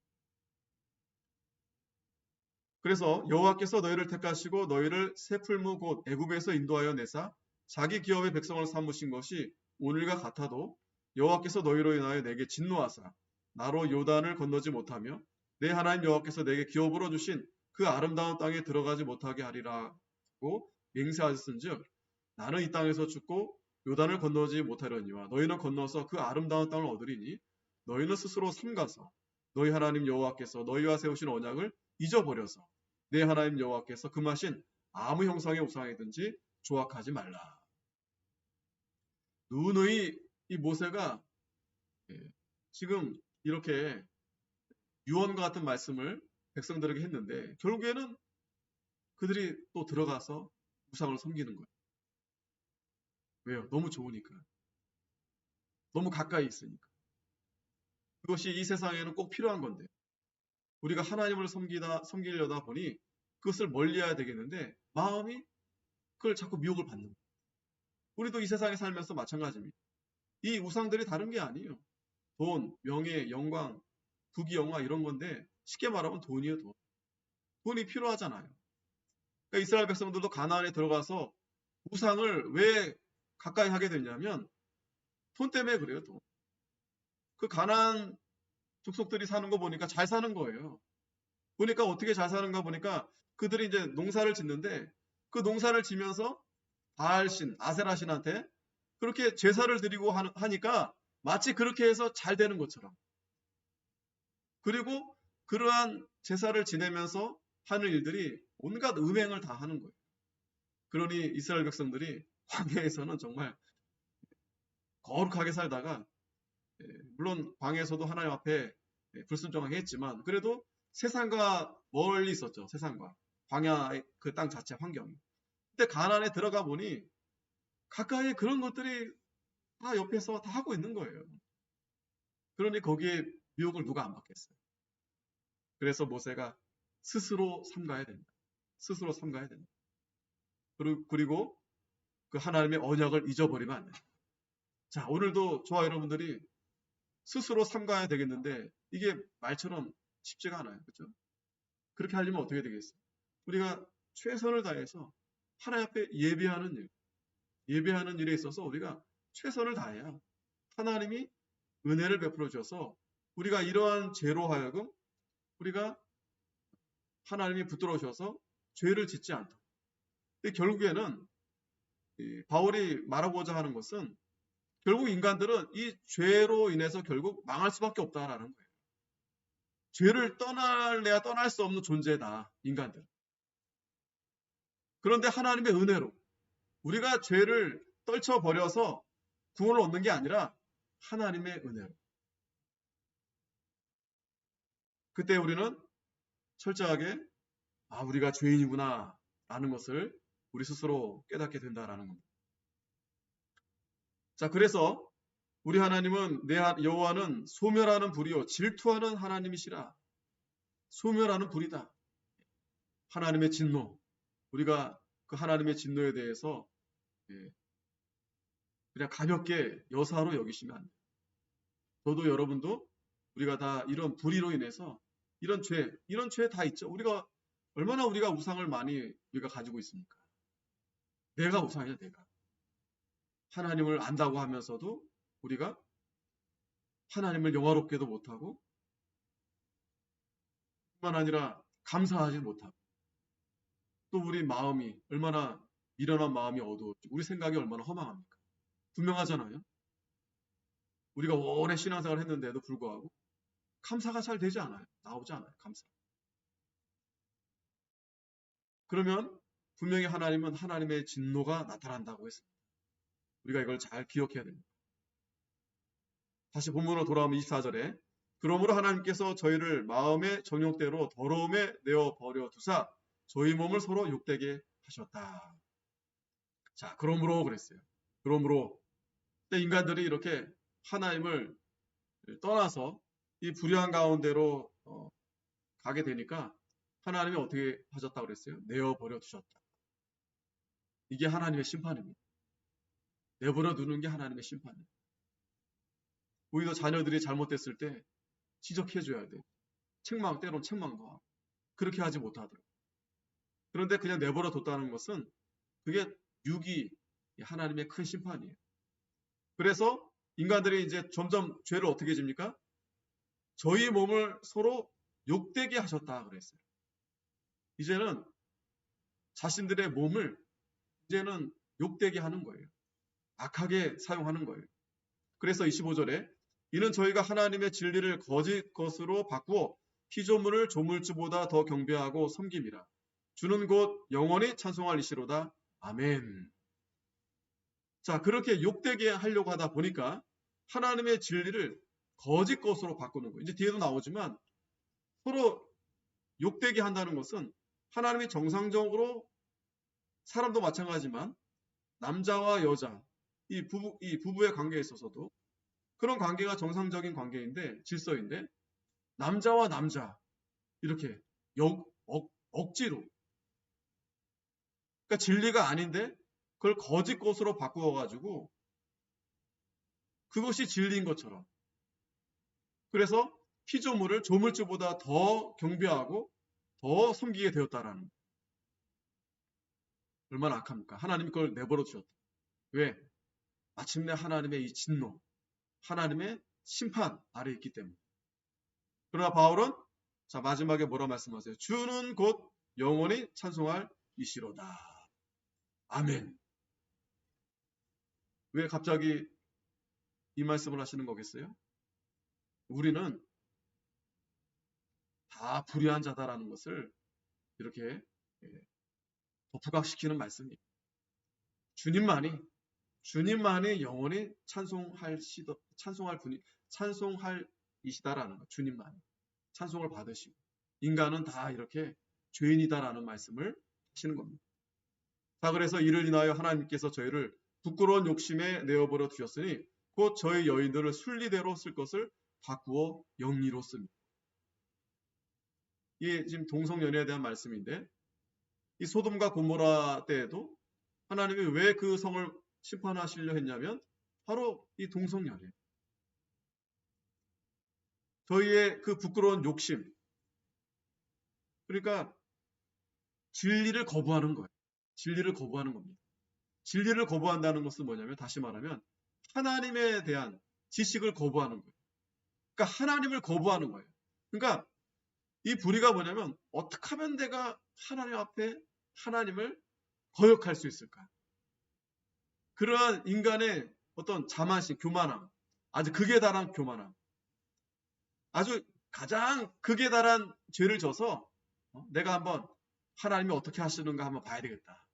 그래서 여호와께서 너희를 택하시고 너희를 새 풀무 곧 애굽에서 인도하여 내사 자기 기업의 백성을 삼으신 것이 오늘과 같아도 여호와께서 너희로 인하여 내게 진노하사 나로 요단을 건너지 못하며 내 하나님 여호와께서 내게 기업으로 주신 그 아름다운 땅에 들어가지 못하게 하리라고 맹세하셨은즉 나는 이 땅에서 죽고 요단을 건너지 못하려니와 너희는 건너서 그 아름다운 땅을 얻으리니 너희는 스스로 삼가서 너희 하나님 여호와께서 너희와 세우신 언약을 잊어버려서 내 하나님 여호와께서 금하신 아무 형상의 우상이든지 조악하지 말라. 누누이 이 모세가 지금 이렇게 유언과 같은 말씀을 백성들에게 했는데 결국에는 그들이 또 들어가서 우상을 섬기는 거예요. 왜요? 너무 좋으니까. 너무 가까이 있으니까. 그것이 이 세상에는 꼭 필요한 건데 우리가 하나님을 섬기려다 보니 그것을 멀리해야 되겠는데 마음이 그걸 자꾸 미혹을 받는 거예요. 우리도 이 세상에 살면서 마찬가지입니다. 이 우상들이 다른 게 아니에요. 돈, 명예, 영광, 부귀영화 이런 건데 쉽게 말하면 돈이에요. 돈. 돈이 필요하잖아요. 그러니까 이스라엘 백성들도 가나안에 들어가서 우상을 왜 가까이 하게 됐냐면 돈 때문에 그래요. 돈. 그 가나안 족속들이 사는 거 보니까 잘 사는 거예요. 보니까 어떻게 잘 사는가 보니까 그들이 이제 농사를 짓는데 그 농사를 지면서 바알신, 아세라신한테 그렇게 제사를 드리고 하니까 마치 그렇게 해서 잘 되는 것처럼. 그리고 그러한 제사를 지내면서 하는 일들이 온갖 음행을 다 하는 거예요. 그러니 이스라엘 백성들이 광야에서는 정말 거룩하게 살다가 물론 광야에서도 하나님 앞에 불순종하게 했지만 그래도 세상과 멀리 있었죠. 세상과 광야의 그 땅 자체 환경이. 그때 가나안에 들어가 보니 가까이에 그런 것들이 다 옆에서 다 하고 있는 거예요. 그러니 거기에 미혹을 누가 안 받겠어요. 그래서 모세가 스스로 삼가야 된다. 스스로 삼가야 된다. 그리고 그 하나님의 언약을 잊어버리면 안 된다. 자, 오늘도 저와 여러분들이 스스로 삼가야 되겠는데 이게 말처럼 쉽지가 않아요. 그렇죠? 그렇게 하려면 어떻게 되겠어요? 우리가 최선을 다해서 하나님 앞에 예배하는 일에 있어서 우리가 최선을 다해야 하나님이 은혜를 베풀어 주셔서 우리가 이러한 죄로 하여금 우리가 하나님이 붙들어주셔서 죄를 짓지 않다. 근데 결국에는 바울이 말하고자 하는 것은 결국 인간들은 이 죄로 인해서 결국 망할 수밖에 없다라는 거예요. 죄를 떠날래야 떠날 수 없는 존재다, 인간들. 그런데 하나님의 은혜로 우리가 죄를 떨쳐버려서 구원을 얻는 게 아니라 하나님의 은혜로. 그때 우리는 철저하게 우리가 죄인이구나 라는 것을 우리 스스로 깨닫게 된다라는 겁니다. 자, 그래서 우리 하나님은 여호와는 소멸하는 불이요 질투하는 하나님이시라. 소멸하는 불이다. 하나님의 진노. 우리가 그 하나님의 진노에 대해서 그냥 가볍게 여사로 여기시면 안 돼요. 저도 여러분도 우리가 다 이런 불의로 인해서 이런 죄 다 있죠. 얼마나 우리가 우상을 많이 우리가 가지고 있습니까? 내가 우상이야, 내가. 하나님을 안다고 하면서도 우리가 하나님을 영화롭게도 못하고 뿐만 아니라 감사하지 못하고 또 우리 마음이 얼마나 미련한 마음이 어두웠지 우리 생각이 얼마나 허망합니까? 분명하잖아요. 우리가 오래 신앙생활을 했는데도 불구하고 감사가 잘 되지 않아요. 나오지 않아요. 감사. 그러면 분명히 하나님은 하나님의 진노가 나타난다고 했습니다. 우리가 이걸 잘 기억해야 됩니다. 다시 본문으로 돌아오면 24절에 그러므로 하나님께서 저희를 마음의 정욕대로 더러움에 내어 버려 두사 저희 몸을 서로 욕되게 하셨다. 자, 그러므로 그랬어요. 그러므로 인간들이 이렇게 하나님을 떠나서 이 불의한 가운데로 가게 되니까 하나님이 어떻게 하셨다고 그랬어요? 내어 버려 두셨다. 이게 하나님의 심판입니다. 내버려 두는 게 하나님의 심판이에요. 우리도 자녀들이 잘못됐을 때 지적해줘야 돼. 때론 책망도 하고. 그렇게 하지 못하도록. 그런데 그냥 내버려 뒀다는 것은 그게 하나님의 큰 심판이에요. 그래서 인간들이 이제 점점 죄를 어떻게 집니까? 저희 몸을 서로 욕되게 하셨다 그랬어요. 이제는 자신들의 몸을 이제는 욕되게 하는 거예요. 악하게 사용하는 거예요. 그래서 25절에 이는 저희가 하나님의 진리를 거짓 것으로 바꾸어 피조물을 조물주보다 더 경배하고 섬김이라. 주는 곧 영원히 찬송할 이시로다. 아멘. 자, 그렇게 욕되게 하려고 하다 보니까 하나님의 진리를 거짓 것으로 바꾸는 거예요. 이제 뒤에도 나오지만 서로 욕되게 한다는 것은 하나님이 정상적으로 사람도 마찬가지지만 남자와 여자, 이 부부의 관계에 있어서도 그런 관계가 정상적인 관계인데 질서인데 남자와 남자 이렇게 억지로 그러니까 진리가 아닌데 그걸 거짓 것으로 바꾸어가지고 그것이 진리인 것처럼 그래서 피조물을 조물주보다 더 경배하고 더 섬기게 되었다라는 얼마나 악합니까? 하나님이 그걸 내버려 두셨다. 왜? 마침내 하나님의 이 진노, 하나님의 심판 아래 있기 때문에. 그러나 바울은 자 마지막에 뭐라 말씀하세요? 주는 곧 영원히 찬송할 이시로다. 아멘. 왜 갑자기 이 말씀을 하시는 거겠어요? 우리는 다 불의한 자다라는 것을 이렇게 더 부각시키는 말씀이에요. 주님만이 영원히 찬송할 분이 찬송할 이시다라는 거. 주님만 찬송을 받으시고 인간은 다 이렇게 죄인이다라는 말씀을 하시는 겁니다. 자, 그래서 이를 인하여 하나님께서 저희를 부끄러운 욕심에 내어버려 두셨으니 곧 저희 여인들을 순리대로 쓸 것을 바꾸어 영리로 씁니다. 이게 지금 동성연애에 대한 말씀인데, 이 소돔과 고모라 때에도 하나님이 왜 그 성을 심판하시려 했냐면 바로 이 동성연애, 저희의 그 부끄러운 욕심, 그러니까 진리를 거부하는 거예요. 진리를 거부하는 겁니다. 진리를 거부한다는 것은 뭐냐면, 다시 말하면 하나님에 대한 지식을 거부하는 거예요. 그러니까 하나님을 거부하는 거예요. 그러니까 이 불의가 뭐냐면, 어떻게 하면 내가 하나님 앞에 하나님을 거역할 수 있을까? 그러한 인간의 어떤 자만심, 교만함, 아주 극에 달한 교만함, 아주 가장 극에 달한 죄를 져서 내가 한번 하나님이 어떻게 하시는가 한번 봐야 되겠다.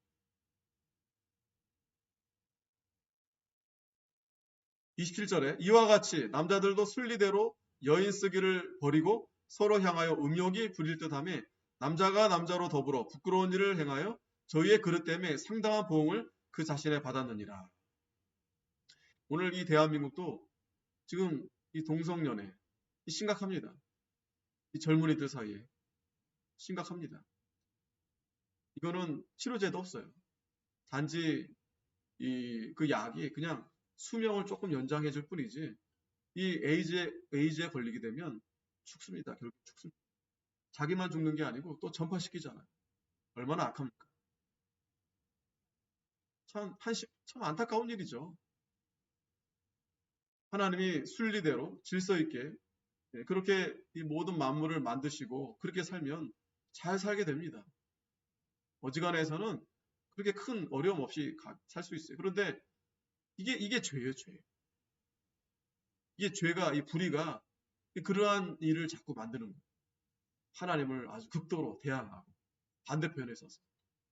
27절에 이와 같이 남자들도 순리대로 여인 쓰기를 버리고 서로 향하여 음욕이 부릴 듯하며 남자가 남자로 더불어 부끄러운 일을 행하여 저희의 그릇 때문에 상당한 보응을 그 자신에 받았느니라. 오늘 이 대한민국도 지금 이 동성연애 심각합니다. 이 젊은이들 사이에 심각합니다. 이거는 치료제도 없어요. 단지 그 약이 그냥 수명을 조금 연장해 줄 뿐이지, 이 에이즈에 걸리게 되면 죽습니다. 결국 죽습니다. 자기만 죽는 게 아니고 또 전파시키잖아요. 얼마나 악합니까? 참 안타까운 일이죠. 하나님이 순리대로 질서 있게 그렇게 이 모든 만물을 만드시고 그렇게 살면 잘 살게 됩니다. 어지간해서는 그렇게 큰 어려움 없이 살 수 있어요. 그런데 이게 죄예요, 죄. 이게 죄가, 이 불의가 그러한 일을 자꾸 만드는 거예요. 하나님을 아주 극도로 대항하고 반대편에 서서.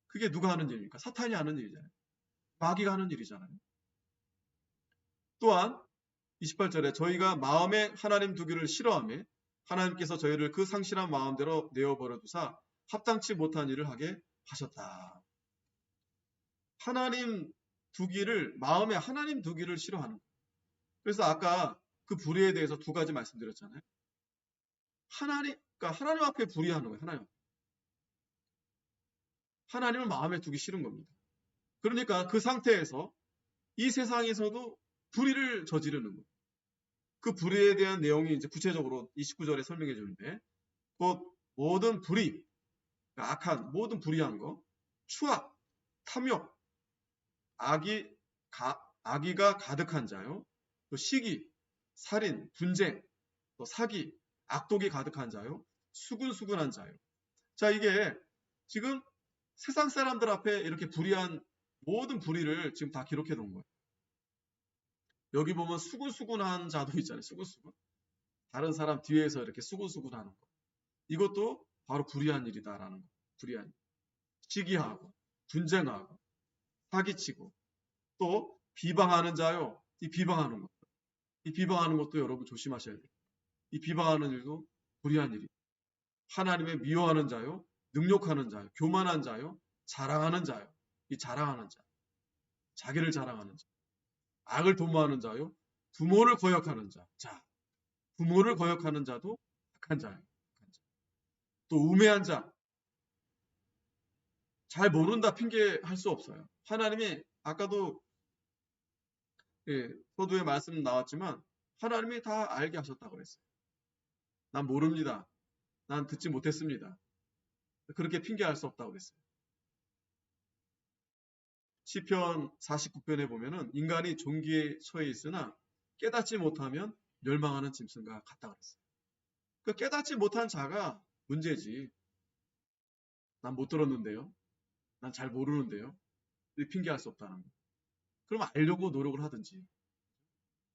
그게 누가 하는 일입니까? 사탄이 하는 일이잖아요. 마귀가 하는 일이잖아요. 또한 28절에 저희가 마음에 하나님 두기를 싫어하며 하나님께서 저희를 그 상실한 마음대로 내어버려 두사 합당치 못한 일을 하게 하셨다. 하나님 두기를, 마음에 하나님 두기를 싫어하는 거예요. 그래서 아까 그 불의에 대해서 두 가지 말씀드렸잖아요. 그러니까 하나님 앞에 불의하는 거예요. 하나님을 마음에 두기 싫은 겁니다. 그러니까 그 상태에서 이 세상에서도 불의를 저지르는 거예요. 그 불의에 대한 내용이 이제 구체적으로 29절에 설명해 주는데, 곧 모든 불의, 악한 모든 불의한 거, 추악, 탐욕, 악의가 가득한 자요, 또 시기, 살인, 분쟁, 또 사기, 악독이 가득한 자요, 수근수근한 자요. 자, 이게 지금 세상 사람들 앞에 이렇게 불의한 모든 불의를 지금 다 기록해 놓은 거예요. 여기 보면 수근수근한 자도 있잖아요. 수근수근. 다른 사람 뒤에서 이렇게 수근수근하는 거. 이것도 바로 불의한 일이다라는 거. 불의한 일. 시기하고, 분쟁하고, 사기치고, 또 비방하는 자요. 이 비방하는 것. 이 비방하는 것도 여러분 조심하셔야 돼요. 이 비방하는 일도 불의한 일이. 하나님의 미워하는 자요, 능욕하는 자요, 교만한 자요, 자랑하는 자요. 이 자랑하는 자. 자기를 자랑하는 자. 악을 도모하는 자요, 부모를 거역하는 자. 자, 부모를 거역하는 자도 악한 자예요. 또 우매한 자. 잘 모른다 핑계할 수 없어요. 하나님이 아까도 서두에 말씀 나왔지만 하나님이 다 알게 하셨다고 그랬어요. 난 모릅니다. 난 듣지 못했습니다. 그렇게 핑계할 수 없다고 그랬어요. 시편 49편에 보면은 인간이 종기에 처해 있으나 깨닫지 못하면 멸망하는 짐승과 같다 그랬어요. 그 깨닫지 못한 자가 문제지. 난 못 들었는데요. 난 잘 모르는데요. 핑계할 수 없다는 거. 그럼 알려고 노력을 하든지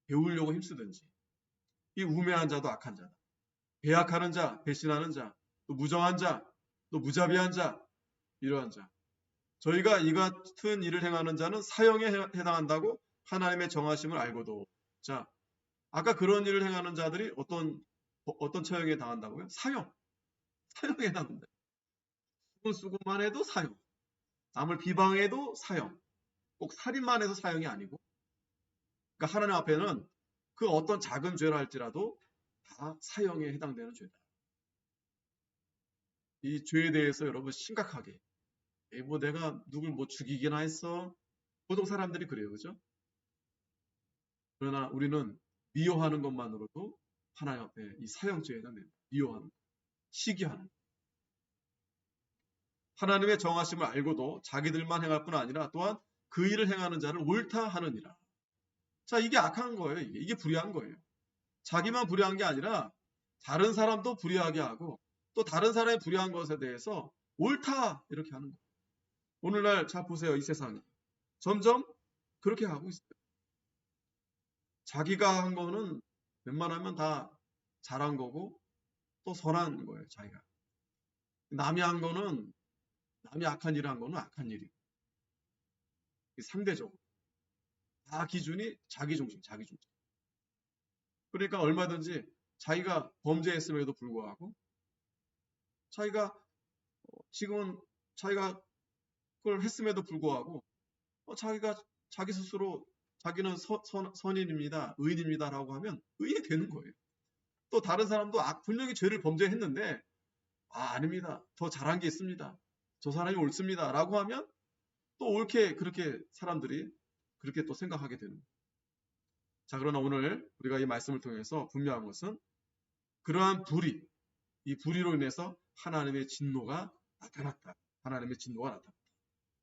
배우려고 힘쓰든지. 이 우매한 자도 악한 자다. 배약하는 자, 배신하는 자, 또 무정한 자, 또 무자비한 자, 이러한 자. 저희가 이 같은 일을 행하는 자는 사형에 해당한다고 하나님의 정하심을 알고도. 자, 아까 그런 일을 행하는 자들이 어떤 처형에 당한다고요? 사형에 해당된다. 수군만 해도 사형. 남을 비방해도 사형. 꼭 살인만 해도 사형이 아니고. 그러니까 하나님 앞에는 그 어떤 작은 죄를 할지라도 다 사형에 해당되는 죄다. 이 죄에 대해서 여러분 심각하게. 뭐 내가 누굴 뭐 죽이기나 했어. 보통 사람들이 그래요. 그죠? 그러나 우리는 미워하는 것만으로도 하나님 앞에 이 사형죄에 해당됩니다. 미워하는 것, 시기하는 것. 하나님의 정하심을 알고도 자기들만 행할 뿐 아니라 또한 그 일을 행하는 자를 옳다 하느니라. 자, 이게 악한 거예요. 이게 불의한 거예요. 자기만 불의한 게 아니라 다른 사람도 불의하게 하고 또 다른 사람의 불의한 것에 대해서 옳다 이렇게 하는 거예요. 오늘날 자 보세요. 이 세상이 점점 그렇게 하고 있어요. 자기가 한 거는 웬만하면 다 잘한 거고 또 선한 거예요. 자기가. 남이 한 거는 남이 악한 일을 한 거는 악한 일이고 상대적으로 다 기준이 자기 중심. 그러니까 얼마든지 자기가 범죄했음에도 불구하고 자기가 지금은 자기가 그걸 했음에도 불구하고 자기가 자기 스스로 자기는 선인입니다. 의인입니다라고 하면 의인이 되는 거예요. 또 다른 사람도 분명히 죄를 범죄했는데 아닙니다. 더 잘한 게 있습니다. 저 사람이 옳습니다. 라고 하면 또 옳게 그렇게 사람들이 그렇게 또 생각하게 되는 거예요. 자, 그러나 오늘 우리가 이 말씀을 통해서 분명한 것은 그러한 이 불의로 인해서 하나님의 진노가 나타났다. 하나님의 진노가 나타났다.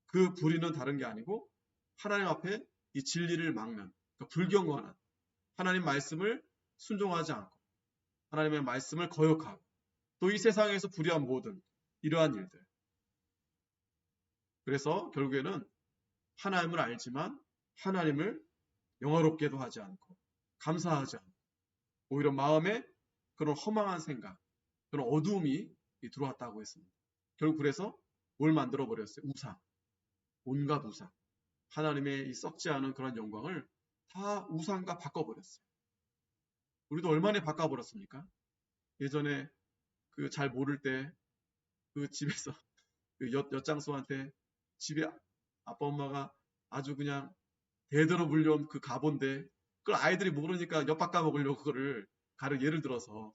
그 불의는 다른 게 아니고 하나님 앞에 이 진리를 막는 그러니까 불경건한 하나님 말씀을 순종하지 않고 하나님의 말씀을 거역하고 또 이 세상에서 불의한 모든 이러한 일들. 그래서 결국에는 하나님을 알지만 하나님을 영화롭게도 하지 않고 감사하지 않고 오히려 마음에 그런 허망한 생각, 그런 어두움이 들어왔다고 했습니다. 결국 그래서 뭘 만들어 버렸어요? 우상. 온갖 우상. 하나님의 이 썩지 않은 그런 영광을 다 우상과 바꿔버렸어요. 우리도 얼마나 바꿔버렸습니까? 예전에 그 잘 모를 때 그 집에서 그 엿장수한테 집에 아빠 엄마가 아주 그냥 대대로 물려온 그 가본데 그걸 아이들이 모르니까 엿 바꿔 먹으려고 그거를 예를 들어서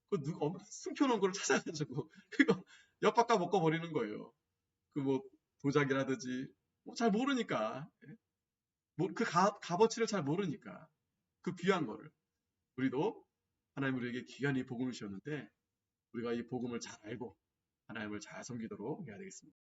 그 숨겨놓은 걸 찾아가지고 그거 엿 바꿔 먹어 버리는 거예요. 그 뭐 도자기라든지 잘 모르니까 그 값어치를 잘 모르니까 그 귀한 거를 우리도 하나님 우리에게 귀한 이 복음을 주셨는데 우리가 이 복음을 잘 알고 하나님을 잘 섬기도록 해야 되겠습니다.